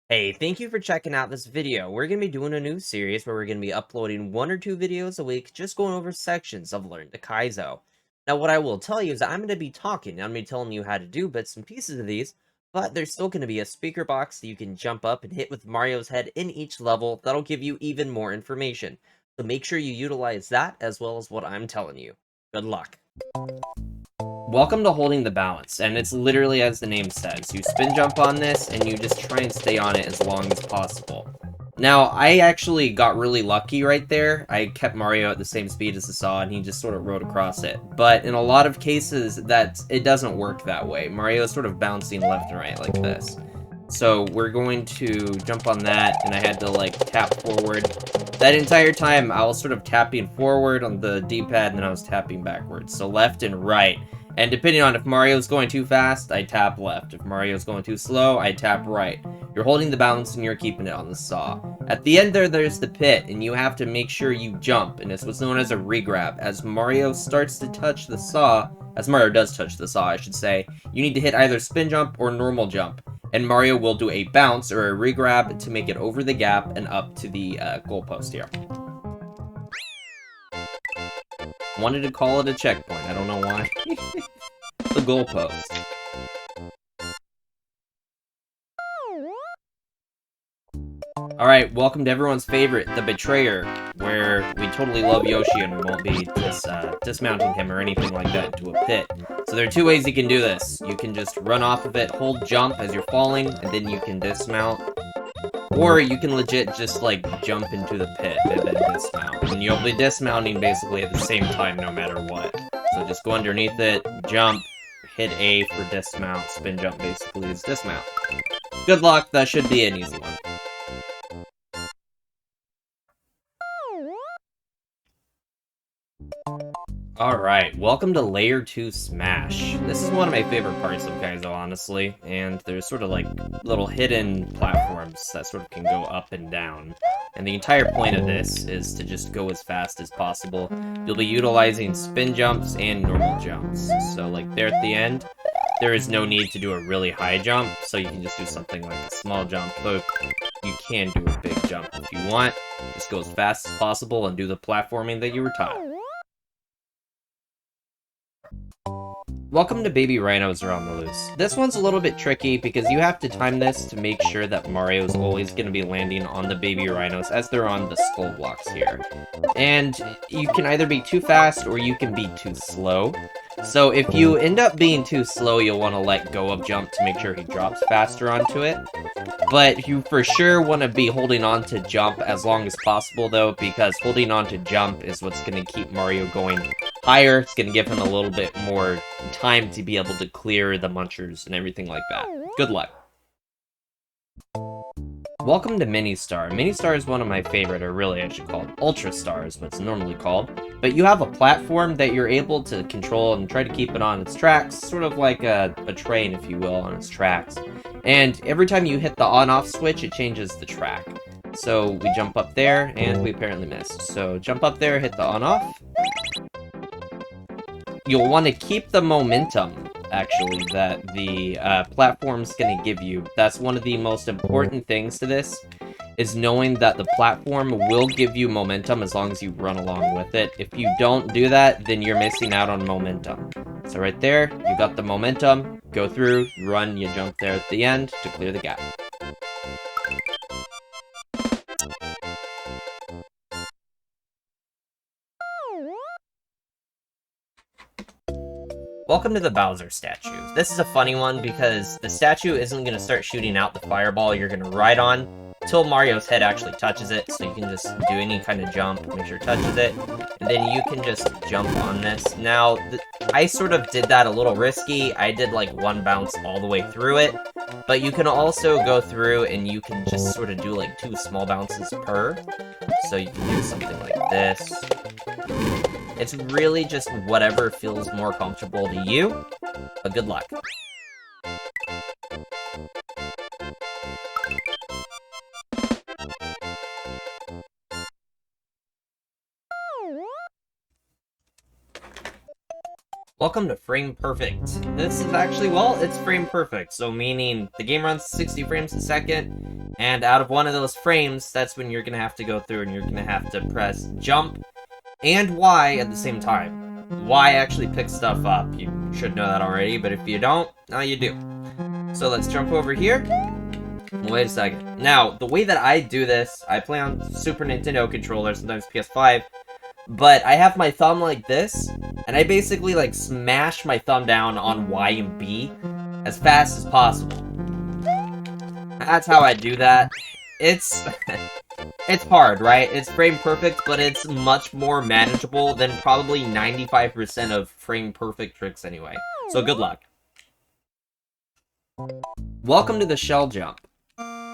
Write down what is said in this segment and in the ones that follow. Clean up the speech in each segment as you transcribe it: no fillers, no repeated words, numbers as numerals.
Hey, thank you for checking out this video. We're going to be doing a new series where we're going to be uploading 1 or 2 videos a week, just going over sections of Learn to Kaizo. Now, what I will tell you is that I'm going to be talking, I'm going to be telling you how to do bits and pieces of these, but there's still going to be a speaker box that you can jump up and hit with Mario's head in each level. That'll give you even more information. So make sure you utilize that as well as what I'm telling you. Good luck. Welcome to Holding the Balance, and it's literally as the name says. You spin jump on this, and you just try and stay on it as long as possible. Now, I actually got really lucky right there. I kept Mario at the same speed as the saw, and he just sort of rode across it. But in a lot of cases, it doesn't work that way. Mario is sort of bouncing left and right like this. So we're going to jump on that, and I had to, like, tap forward. That entire time, I was sort of tapping forward on the D-pad, and then I was tapping backwards. So left and right. And depending on if Mario's going too fast, I tap left. If Mario's going too slow, I tap right. You're holding the balance and you're keeping it on the saw. At the end there's the pit, and you have to make sure you jump, and it's what's known as a regrab. As Mario starts to touch the saw, as Mario does touch the saw, I should say, you need to hit either spin jump or normal jump. And Mario will do a bounce or a regrab to make it over the gap and up to the goalpost here. Wanted to call it a checkpoint, I don't know why. The goalpost. Alright, welcome to everyone's favorite, the Betrayer, where we totally love Yoshi and we won't be dismounting him or anything like that into a pit. So there are 2 ways you can do this. You can just run off of it, hold jump as you're falling, and then you can dismount. Or you can legit just, like, jump into the pit and then dismount. And you'll be dismounting basically at the same time no matter what. So just go underneath it, jump, hit A for dismount, spin jump basically is dismount. Good luck, that should be an easy one. Alright, welcome to Layer 2 Smash. This is one of my favorite parts of Kaizo, honestly, and there's sort of like little hidden platforms that sort of can go up and down. And the entire point of this is to just go as fast as possible. You'll be utilizing spin jumps and normal jumps. So like there at the end, there is no need to do a really high jump, so you can just do something like a small jump, but you can do a big jump if you want. Just go as fast as possible and do the platforming that you were taught. Welcome to Baby Rhinos Are on the Loose. This one's a little bit tricky because you have to time this to make sure that Mario's always going to be landing on the baby rhinos as they're on the skull blocks here. And you can either be too fast or you can be too slow. So if you end up being too slow, you'll want to let go of jump to make sure he drops faster onto it. But you for sure want to be holding on to jump as long as possible though, because holding on to jump is what's going to keep Mario going higher. It's going to give him a little bit more time to be able to clear the munchers and everything like that. Good luck. Welcome to Mini Star. Mini Star is one of my favorite, or really I should call it Ultra Star is what it's normally called. But you have a platform that you're able to control and try to keep it on its tracks, sort of like a train, if you will, on its tracks. And every time you hit the on-off switch, it changes the track. So we jump up there, and we apparently missed. So jump up there, hit the on-off. You'll want to keep the momentum, actually, that the platform's going to give you. That's one of the most important things to this, is knowing that the platform will give you momentum as long as you run along with it. If you don't do that, then you're missing out on momentum. So right there, you got the momentum, go through, run, you jump there at the end to clear the gap. Welcome to the Bowser statue. This is a funny one because the statue isn't going to start shooting out the fireball you're going to ride on until Mario's head actually touches it, so you can just do any kind of jump, make sure it touches it, and then you can just jump on this. Now, I sort of did that a little risky. I did like one bounce all the way through it, but you can also go through and you can just sort of do like 2 small bounces per, so you can do something like this. It's really just whatever feels more comfortable to you, but good luck. Welcome to Frame Perfect. This is actually, well, it's frame perfect, so meaning the game runs 60 frames a second, And out of one of those frames, that's when you're gonna have to go through and you're gonna have to press jump and Y at the same time. Y actually picks stuff up. You should know that already, but if you don't, now you do. So let's jump over here. Wait a second. Now, the way that I do this, I play on Super Nintendo controller, sometimes PS5, but I have my thumb like this, and I basically, like, smash my thumb down on Y and B as fast as possible. That's how I do that. It's hard, right? It's frame perfect, but it's much more manageable than probably 95% of frame perfect tricks anyway. So good luck. Welcome to the shell jump.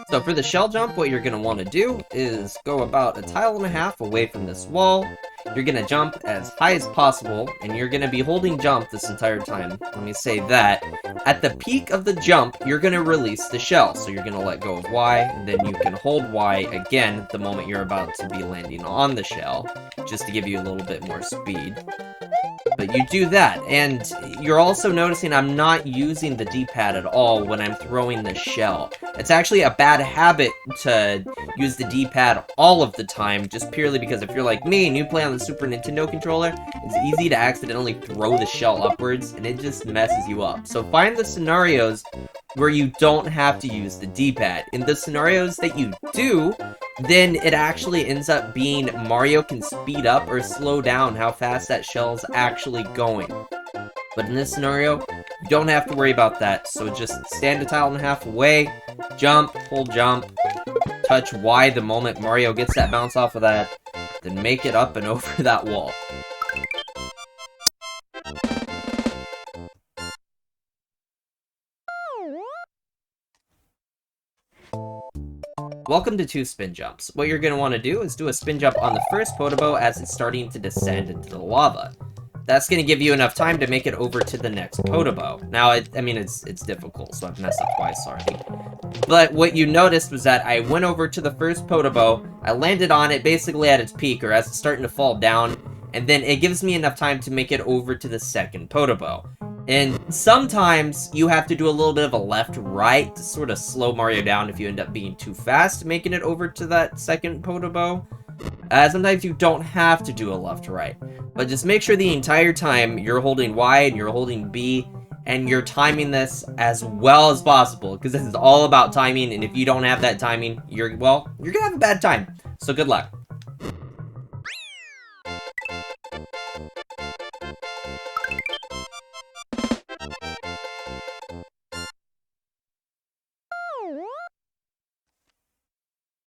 So for the shell jump, what you're going to want to do is go about 1.5 tiles away from this wall. You're going to jump as high as possible, and you're going to be holding jump this entire time. Let me say that. At the peak of the jump, you're going to release the shell. So you're going to let go of Y, and then you can hold Y again the moment you're about to be landing on the shell, just to give you a little bit more speed. But you do that, and you're also noticing I'm not using the D-pad at all when I'm throwing the shell. It's actually a bad habit to use the D-pad all of the time, just purely because if you're like me and you play on the Super Nintendo controller, it's easy to accidentally throw the shell upwards, and it just messes you up. So find the scenarios where you don't have to use the D-pad. In the scenarios that you do, then it actually ends up being Mario can speed up or slow down how fast that shell's actually going. But in this scenario, you don't have to worry about that. So just stand 1.5 tiles away, jump, hold jump, touch Y the moment Mario gets that bounce off of that, then make it up and over that wall. Welcome to 2 spin jumps. What you're going to want to do is do a spin jump on the first Podoboo as it's starting to descend into the lava. That's going to give you enough time to make it over to the next Podoboo. Now, I mean, it's difficult, so I've messed up twice already. But what you noticed was that I went over to the first Podoboo, I landed on it basically at its peak, or as it's starting to fall down, and then it gives me enough time to make it over to the second Podoboo. And sometimes you have to do a little bit of a left-right to sort of slow Mario down if you end up being too fast making it over to that second Podoboo. Sometimes you don't have to do a left-right, but just make sure the entire time you're holding Y and you're holding B, and you're timing this as well as possible, because this is all about timing, and if you don't have that timing, you're gonna have a bad time. So good luck.